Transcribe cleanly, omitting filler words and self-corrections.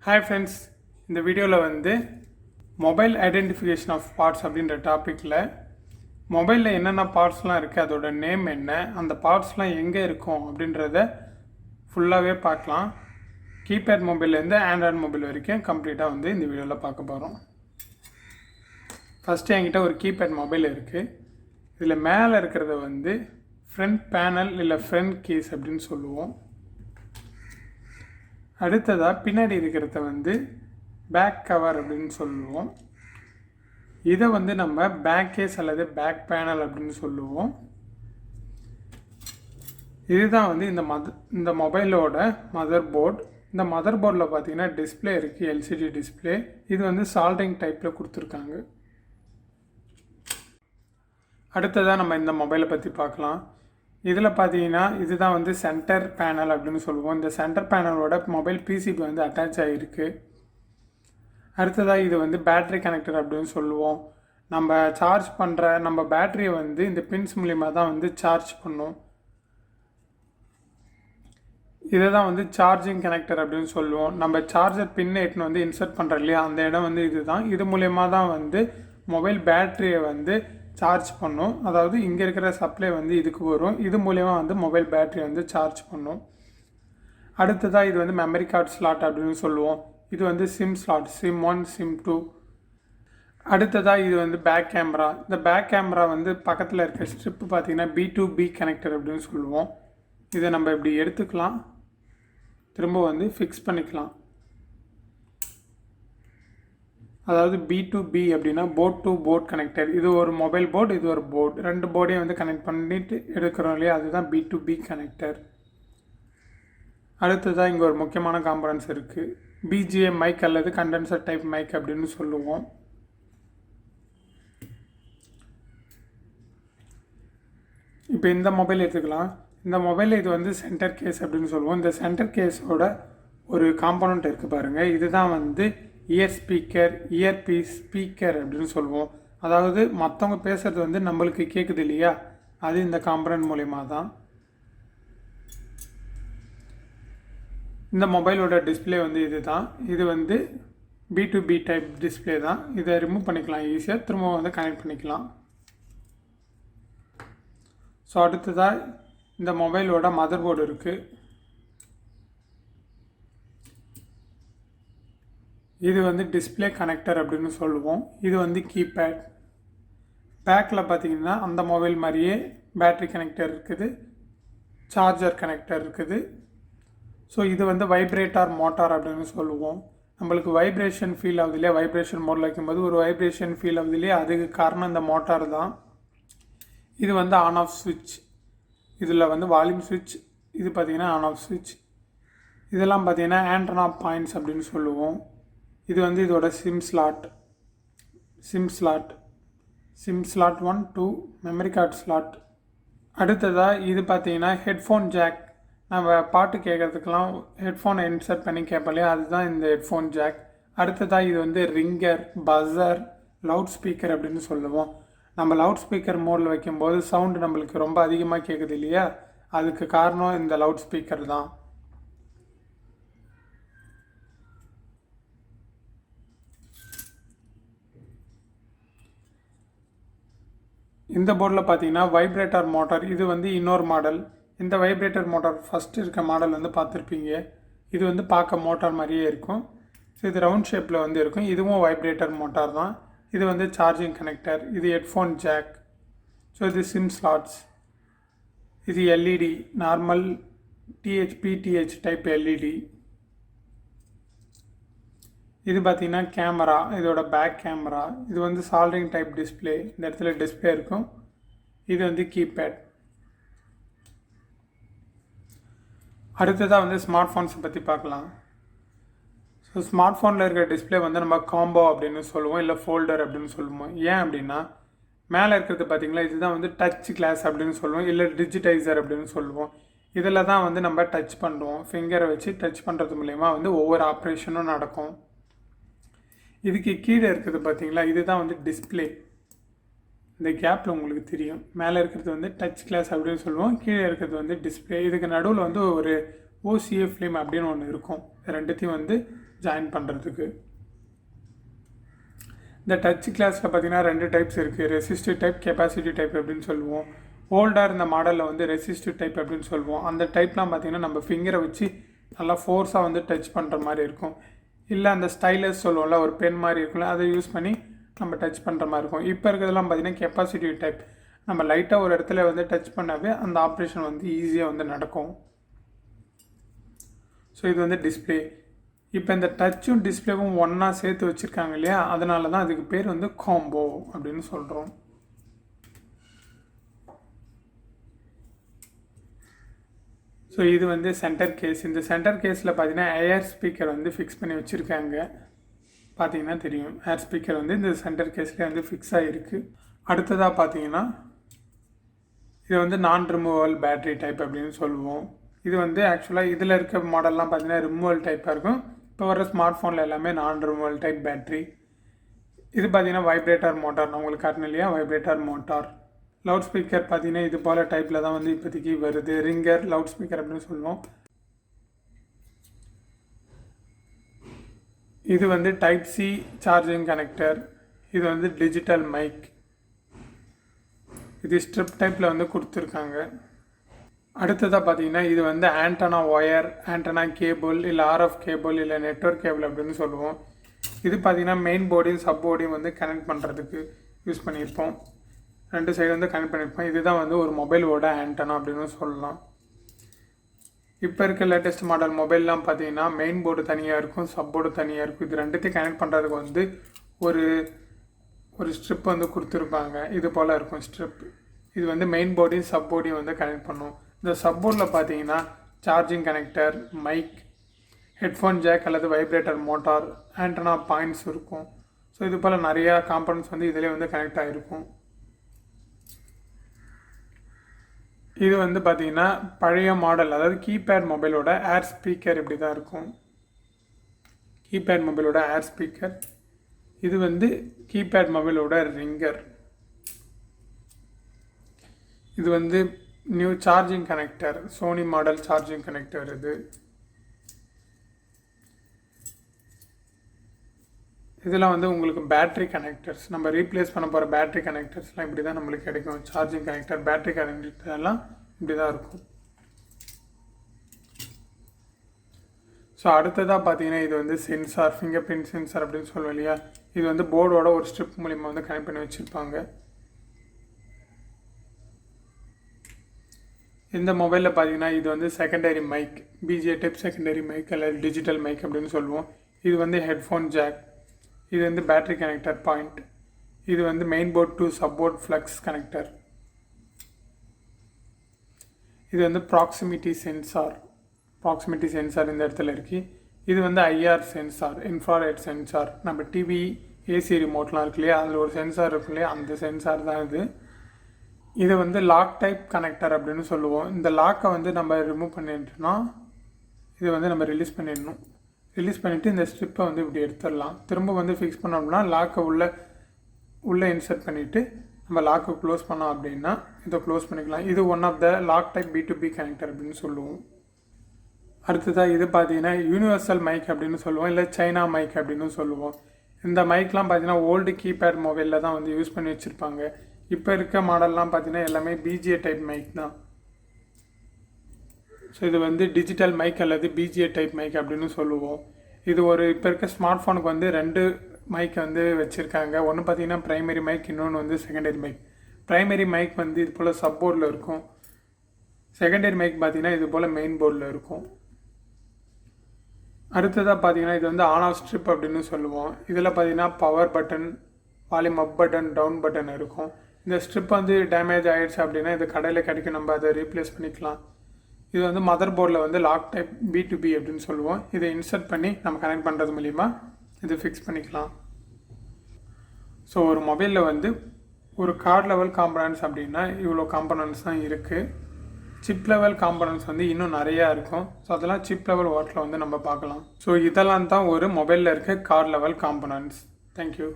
Hi friends, இந்த வீடியோவில் வந்து மொபைல் ஐடென்டிஃபிகேஷன் ஆஃப் பார்ட்ஸ் அப்படின்ற டாப்பிக்கில் மொபைலில் என்னென்ன பார்ட்ஸ்லாம் இருக்குது, அதோட நேம் என்ன, அந்த பார்ட்ஸ்லாம் எங்கே இருக்கும் அப்படின்றத ஃபுல்லாகவே பார்க்கலாம். கீபேட் மொபைல்லேருந்து ஆண்ட்ராய்டு மொபைல் வரைக்கும் கம்ப்ளீட்டாக வந்து இந்த வீடியோவில் பார்க்க போகிறோம். ஃபஸ்ட்டு என்கிட்ட ஒரு கீபேட் மொபைல் இருக்குது. இதில் மேலே இருக்கிறத வந்து ஃப்ரண்ட் பேனல் இல்லை ஃப்ரண்ட் கீஸ் அப்படின்னு சொல்லுவோம். அடுத்ததாக பின்னாடி இருக்கிறத வந்து பேக் கவர் அப்படின்னு சொல்லுவோம். இதை வந்து நம்ம பேக் கேஸ் அல்லது பேக் பேனல் அப்படின்னு சொல்லுவோம். இதுதான் வந்து இந்த மொபைலோட மதர் போர்டு. இந்த மதர் போர்டில் பார்த்தீங்கன்னா டிஸ்பிளே இருக்குது, எல்சிடி டிஸ்பிளே. இது வந்து சால்டரிங் டைப்பில் கொடுத்துருக்காங்க. அடுத்ததாக நம்ம இந்த மொபைலை பற்றி பார்க்கலாம். இதில் பார்த்தீங்கன்னா இதுதான் வந்து சென்டர் பேனல் அப்படின்னு சொல்லுவோம். இந்த சென்டர் பேனலோட மொபைல் பிசிபி வந்து அட்டாச் ஆகிருக்கு. அடுத்ததாக இது வந்து பேட்ரி கனெக்டர் அப்படின்னு சொல்லுவோம். நம்ம சார்ஜ் பண்ணுற நம்ம பேட்டரியை வந்து இந்த பின்ஸ் மூலிமா தான் வந்து சார்ஜ் பண்ணும். இதை தான் வந்து சார்ஜிங் கனெக்டர் அப்படின்னு சொல்லுவோம். நம்ம சார்ஜர் பின்னை எட்டுன்னு வந்து இன்சர்ட் பண்ணுறோம் இல்லையா, அந்த இடம் வந்து இதுதான். இது மூலயமா தான் வந்து மொபைல் பேட்டரியை வந்து சார்ஜ் பண்ணும். அதாவது இங்கே இருக்கிற சப்ளை வந்து இதுக்கு வரும். இது மூலயமா வந்து மொபைல் பேட்டரி வந்து சார்ஜ் பண்ணும். அடுத்ததாக இது வந்து மெமரி கார்டு ஸ்லாட் அப்படின்னு சொல்லுவோம். இது வந்து சிம் ஸ்லாட், சிம் 1, சிம் 2. அடுத்ததாக இது வந்து பேக் கேமரா. இந்த பேக் கேமரா வந்து பக்கத்தில் இருக்க ஸ்ட்ரிப்பு பார்த்தீங்கன்னா B2B கனெக்டர் அப்படின்னு சொல்லுவோம். இதை நம்ம இப்படி எடுத்துக்கலாம், திரும்ப வந்து ஃபிக்ஸ் பண்ணிக்கலாம். அதாவது B2B அப்படின்னா போர்ட் டு போர்ட் கனெக்டர். இது ஒரு மொபைல் போர்டு, இது ஒரு போர்டு. ரெண்டு போர்டையும் வந்து கனெக்ட் பண்ணிட்டு எடுக்கிறோம் இல்லையா, அதுதான் B2B கனெக்டர். அடுத்ததாக இங்கே ஒரு முக்கியமான காம்பனன்ட்ஸ் இருக்குது. BGA மைக் அல்லது கண்டென்சர் டைப் மைக் அப்படின்னு சொல்லுவோம். இப்போ இந்த மொபைல் எடுத்துக்கலாம். இந்த மொபைலில் இது வந்து சென்டர் கேஸ் அப்படின்னு சொல்லுவோம். இந்த சென்டர் கேஸோட ஒரு காம்பனண்ட் இருக்குது பாருங்கள். இதுதான் வந்து இயர் ஸ்பீக்கர், இயர்பீஸ் ஸ்பீக்கர் அப்படின்னு சொல்லுவோம். அதாவது மற்றவங்க பேசுகிறது வந்து நம்மளுக்கு கேட்குது இல்லையா, அது இந்த காம்பனண்ட் மூலயமா தான். இந்த மொபைலோட டிஸ்பிளே வந்து இது தான். இது வந்து B2B டைப் டிஸ்பிளே தான். இதை ரிமூவ் பண்ணிக்கலாம் ஈஸியாக, திரும்ப வந்து கனெக்ட் பண்ணிக்கலாம். ஸோ அடுத்ததாக இந்த மொபைலோட மதர் போர்டு இருக்குது. இது வந்து டிஸ்பிளே கனெக்டர் அப்படின்னு சொல்லுவோம். இது வந்து கீபேட். பேக்கில் பார்த்தீங்கன்னா அந்த மொபைல் மாதிரியே பேட்ரி கனெக்டர் இருக்குது, சார்ஜர் கனெக்டர் இருக்குது. ஸோ இது வந்து வைப்ரேட்டார் மோட்டார் அப்படின்னு சொல்லுவோம். நம்மளுக்கு வைப்ரேஷன் ஃபீல் ஆகுது இல்லையா, வைப்ரேஷன் மோடில் வைக்கும்போது ஒரு வைப்ரேஷன் ஃபீல் ஆகுது இல்லையா, அதுக்கு காரணம் இந்த மோட்டார் தான். இது வந்து ஆன் ஆஃப் சுவிட்ச். இதில் வந்து வால்யூம் சுவிட்ச், இது பார்த்திங்கன்னா ஆன் ஆஃப் சுவிட்ச். இதெல்லாம் பார்த்திங்கன்னா ஆண்டனா பாயிண்ட்ஸ் அப்படின்னு சொல்லுவோம். இது வந்து இதோட sim slot 1, 2 memory card slot. அடுத்ததாக இது பார்த்தீங்கன்னா ஹெட்ஃபோன் ஜாக். நம்ம பாட்டு கேட்குறதுக்கெலாம் ஹெட்ஃபோனை இன்சர்ட் பண்ணி கேட்பலையே, அதுதான் இந்த ஹெட்ஃபோன் ஜாக். அடுத்ததாக இது வந்து ரிங்கர், பஸர், லவுட் ஸ்பீக்கர் அப்படின்னு சொல்லுவோம். நம்ம லவுட் ஸ்பீக்கர் மோடில் வைக்கும்போது சவுண்டு நம்மளுக்கு ரொம்ப அதிகமாக கேட்குது இல்லையா, அதுக்கு காரணம் இந்த லவுட் ஸ்பீக்கர் தான். இந்த போர்டில் பார்த்தீங்கன்னா வைப்ரேட்டர் மோட்டார். இது வந்து இன்னொரு மாடல். இந்த வைப்ரேட்டர் மோட்டார் ஃபஸ்ட்டு இருக்க மாடல் வந்து பார்த்துருப்பீங்க. இது வந்து பார்க்க மோட்டார் மாதிரியே இருக்கும். ஸோ இது ரவுண்ட் ஷேப்பில் வந்து இருக்கும். இதுவும் வைப்ரேட்டர் மோட்டார் தான். இது வந்து சார்ஜிங் கனெக்டர். இது ஹெட்ஃபோன் ஜாக். ஸோ இது சிம் ஸ்லாட்ஸ். இது LED, normal PTH type LED. இது பார்த்திங்கன்னா கேமரா, இதோட பேக் கேமரா. இது வந்து சால்டரிங் டைப் டிஸ்பிளே, இந்த இடத்துல டிஸ்பிளே இருக்கும். இது வந்து கீபேட். அடுத்ததாக வந்து ஸ்மார்ட் ஃபோன்ஸை பற்றி பார்க்கலாம். ஸோ ஸ்மார்ட் ஃபோனில் இருக்கிற டிஸ்பிளே வந்து நம்ம காம்போ அப்படின்னு சொல்லுவோம், இல்லை ஃபோல்டர் அப்படின்னு சொல்லுவோம். ஏன் அப்படின்னா மேலே இருக்கிறது பார்த்திங்களா, இதுதான் வந்து டச் கிளாஸ் அப்படின்னு சொல்லுவோம், இல்லை டிஜிட்டைசர் அப்படின்னு சொல்லுவோம். இதில் தான் வந்து நம்ம டச் பண்ணுவோம். ஃபிங்கரை வச்சு டச் பண்ணுறது மூலயமா வந்து ஒவ்வொரு ஆப்ரேஷனும் நடக்கும். இதுக்கு கீழே இருக்கிறது பார்த்தீங்களா, இதுதான் வந்து டிஸ்பிளே. இந்த கேப்பில் உங்களுக்கு தெரியும், மேலே இருக்கிறது வந்து டச் கிளாஸ் அப்படின்னு சொல்லுவோம், கீழே இருக்கிறது வந்து டிஸ்பிளே. இதுக்கு நடுவில் வந்து ஒரு OCA ஃபிலிம் அப்படின்னு ஒன்று இருக்கும். ரெண்டுத்தையும் வந்து ஜாயின் பண்ணுறதுக்கு. இந்த டச் கிளாஸில் பார்த்தீங்கன்னா 2 டைப்ஸ் இருக்குது. ரெசிஸ்டிவ் டைப், கெப்பாசிட்டி டைப் அப்படின்னு சொல்லுவோம். ஓல்டாக இருந்த மாடலில் வந்து ரெசிஸ்டிவ் டைப் அப்படின்னு சொல்லுவோம். அந்த டைப்லாம் பார்த்தீங்கன்னா நம்ம ஃபிங்கரை வச்சு நல்லா ஃபோர்ஸாக வந்து டச் பண்ணுற மாதிரி இருக்கும். இல்லை அந்த ஸ்டைலஸ் சொல்லுவோம்ல, ஒரு பென் மாதிரி இருக்கும்ல, அதை யூஸ் பண்ணி நம்ம டச் பண்ணுற மாதிரி இருக்கும். இப்போ இருக்கிறதெல்லாம் பார்த்தீங்கன்னா கெப்பாசிட்டிவ் டைப். நம்ம லைட்டாக ஒரு இடத்துல வந்து டச் பண்ணாவே அந்த ஆப்ரேஷன் வந்து ஈஸியாக வந்து நடக்கும். ஸோ இது வந்து டிஸ்பிளே. இப்போ இந்த டச்சும் டிஸ்பிளேவும் ஒன்றா சேர்த்து வச்சுருக்காங்க இல்லையா, அதனால தான் அதுக்கு பேர் வந்து காம்போ அப்படின்னு சொல்கிறோம். ஸோ இது வந்து சென்டர் கேஸ். இந்த சென்டர் கேஸில் பார்த்தீங்கன்னா ஏர் ஸ்பீக்கர் வந்து ஃபிக்ஸ் பண்ணி வச்சுருக்காங்க. பார்த்தீங்கன்னா தெரியும், ஏர் ஸ்பீக்கர் வந்து இந்த சென்டர் கேஸ்லேயே வந்து ஃபிக்ஸ் ஆகிருக்கு. அடுத்ததாக பார்த்தீங்கன்னா இது வந்து நான் ரிமூவல் பேட்ரி டைப் அப்படின்னு சொல்லுவோம். இது வந்து ஆக்சுவலாக இதில் இருக்க மாடல்லாம் பார்த்தீங்கன்னா ரிமூவல் டைப்பாக இருக்கும். இப்போ வர ஸ்மார்ட் ஃபோனில் எல்லாமே நான் ரிமூவல் டைப் பேட்ரி. இது பார்த்தீங்கன்னா வைப்ரேட்டர் மோட்டார். நான் உங்களுக்கு காட்டினேன் இல்லையா, வைப்ரேட்டர் மோட்டார். லவுட் ஸ்பீக்கர் பார்த்தீங்கன்னா இது போல் டைப்பில் தான் வந்து இப்போதைக்கு வருது. ரிங்கர் லவுட் ஸ்பீக்கர் அப்படின்னு சொல்லுவோம். இது வந்து டைப் சி சார்ஜிங் கனெக்டர். இது வந்து டிஜிட்டல் மைக். இது ஸ்ட்ரிப் டைப்பில் வந்து கொடுத்துருக்காங்க. அடுத்ததாக பார்த்தீங்கன்னா இது வந்து ஆண்டனா ஒயர், ஆண்டனா கேபிள், இல்லை ஆர்எஃப் கேபிள், இல்லை நெட்வொர்க் கேபிள் அப்படின்னு சொல்லுவோம். இது பார்த்தீங்கன்னா மெயின் போர்டையும் சப் போர்டையும் வந்து கனெக்ட் பண்ணுறதுக்கு யூஸ் பண்ணியிருப்போம். 2 சைடு வந்து கனெக்ட் பண்ணியிருப்போம். இதுதான் வந்து ஒரு மொபைலோட ஆண்டனா அப்படின்னு சொல்லலாம். இப்போ இருக்க லேட்டஸ்ட் மாடல் மொபைல்லாம் பார்த்தீங்கன்னா மெயின் போர்டு தனியாக இருக்கும், சப் போர்டு தனியாக இருக்கும். இது ரெண்டுத்தையும் கனெக்ட் பண்ணுறதுக்கு வந்து ஒரு ஸ்ட்ரிப் வந்து கொடுத்துருப்பாங்க. இது போல் இருக்கும் ஸ்ட்ரிப். இது வந்து மெயின் போர்டையும் சப் போர்டையும் வந்து கனெக்ட் பண்ணும். இந்த சப் போர்டில் பார்த்தீங்கன்னா charging connector, mic, headphone jack அல்லது வைப்ரேட்டர் மோட்டார், ஆண்டனா பாயிண்ட்ஸ் இருக்கும். ஸோ இது போல் நிறையா காம்பனன்ட்ஸ் வந்து இதிலே வந்து கனெக்ட் ஆகிருக்கும். இது வந்து பார்த்தீங்கன்னா பழைய மாடல், அதாவது கீபேட் மொபைலோட ஏர் ஸ்பீக்கர் இப்படி தான் இருக்கும். கீபேட் மொபைலோட ஏர் ஸ்பீக்கர். இது வந்து கீபேட் மொபைலோட ரிங்கர். இது வந்து new charging connector, Sony model charging connector. இதெல்லாம் வந்து உங்களுக்கு பேட்ரி கனெக்டர்ஸ். நம்ம ரீப்ளேஸ் பண்ண போகிற பேட்ரி கனெக்டர்ஸ்லாம் இப்படி தான் நம்மளுக்கு கிடைக்கும். சார்ஜிங் கனெக்டர், பேட்ரி கனெக்டர் எல்லாம் இப்படி தான் இருக்கும். ஸோ அடுத்ததாக பார்த்தீங்கன்னா இது வந்து சென்சார், ஃபிங்கர் பிரிண்ட் சென்சார் அப்படின்னு சொல்லுவோம் இல்லையா. இது வந்து போர்டோட ஒரு ஸ்ட்ரிப் மூலிமா வந்து கனெக்ட் பண்ணி வச்சுருப்பாங்க. இந்த மொபைலில் பார்த்தீங்கன்னா இது வந்து secondary mic, BGA type secondary mic அல்லது டிஜிட்டல் மைக் அப்படின்னு சொல்லுவோம். இது வந்து ஹெட்ஃபோன் ஜாக். இது வந்து பேட்ரி கனெக்டர் பாயிண்ட். இது வந்து main board to sub board flex connector. இது வந்து ப்ராக்சிமிட்டி சென்சார். ப்ராக்சிமிட்டி சென்சார் இந்த இடத்துல இருக்குது. இது வந்து ஐஆர் சென்சார், இன்ஃப்ராரெட் சென்சார். நம்ம டிவி, ஏசி ரிமோட்லாம் இருக்கு இல்லையா, அதில் ஒரு சென்சார் இருக்கு இல்லையா, அந்த சென்சார் தான் இது. இது வந்து லாக் டைப் கனெக்டர் அப்படின்னு சொல்லுவோம். இந்த லாக்கை வந்து நம்ம ரிமூவ் பண்ணிட்டோம்னா இது வந்து நம்ம ரிலீஸ் பண்ணிடணும். ரிலீஸ் பண்ணிவிட்டு இந்த ஸ்ட்ரிப்பை வந்து இப்படி எடுத்துடலாம். திரும்ப வந்து ஃபிக்ஸ் பண்ணோம்னா லாக்கை உள்ளே இன்சர்ட் பண்ணிவிட்டு நம்ம லாக்கை க்ளோஸ் பண்ணோம் அப்படின்னா இதை க்ளோஸ் பண்ணிக்கலாம். இது one of the lock type B2B connector அப்படின்னு சொல்லுவோம். அடுத்ததாக இது பார்த்தீங்கன்னா யூனிவர்சல் மைக் அப்படின்னு சொல்லுவோம், இல்லை சைனா மைக் அப்படின்னு சொல்லுவோம். இந்த மைக்லாம் பார்த்தீங்கன்னா ஓல்டு கீபேட் மொபைலில் தான் வந்து யூஸ் பண்ணி வச்சுருப்பாங்க. இப்போ இருக்க மாடல்லாம் பார்த்தீங்கன்னா எல்லாமே பிஜிஏ டைப் மைக் தான். ஸோ இது வந்து டிஜிட்டல் மைக் அல்லது பிஜிஏ டைப் மைக் அப்படின்னு சொல்லுவோம். இது இப்போ இருக்க ஸ்மார்ட் ஃபோனுக்கு வந்து 2 மைக் வந்து வச்சுருக்காங்க. ஒன்று பார்த்தீங்கன்னா ப்ரைமரி மைக், இன்னொன்று வந்து செகண்டரி மைக். ப்ரைமரி மைக் வந்து இது போல் சப் போர்டில் இருக்கும். செகண்டரி மைக் பார்த்தீங்கன்னா இது போல் மெயின் போர்டில் இருக்கும். அடுத்ததாக பார்த்தீங்கன்னா இது வந்து ஆன் ஆஃப் ஸ்ட்ரிப் அப்படின்னு சொல்லுவோம். இதில் பார்த்தீங்கன்னா power button, volume up button, down button இருக்கும். இந்த ஸ்ட்ரிப் வந்து டேமேஜ் ஆகிடுச்சு அப்படின்னா இது கடையில் கிடைக்கும், நம்ம அதை ரீப்ளேஸ் பண்ணிக்கலாம். இது வந்து மதர் போர்டில் வந்து லாக் டைப் B2B அப்படின்னு சொல்லுவோம். இதை இன்சர்ட் பண்ணி நம்ம கனெக்ட் பண்ணுறது மூலிமா இது ஃபிக்ஸ் பண்ணிக்கலாம். ஸோ ஒரு மொபைலில் வந்து ஒரு கார்டு லெவல் காம்பனன்ட்ஸ் அப்படின்னா இவ்வளோ காம்பனன்ட்ஸ் தான் இருக்குது. சிப் லெவல் காம்பனன்ட்ஸ் வந்து இன்னும் நிறையா இருக்கும். ஸோ அதெல்லாம் சிப் லெவல் வாட்டில் வந்து நம்ம பார்க்கலாம். ஸோ இதெல்லாம் தான் ஒரு மொபைலில் இருக்க கார்டு லெவல் காம்பனன்ட்ஸ். தேங்க்யூ.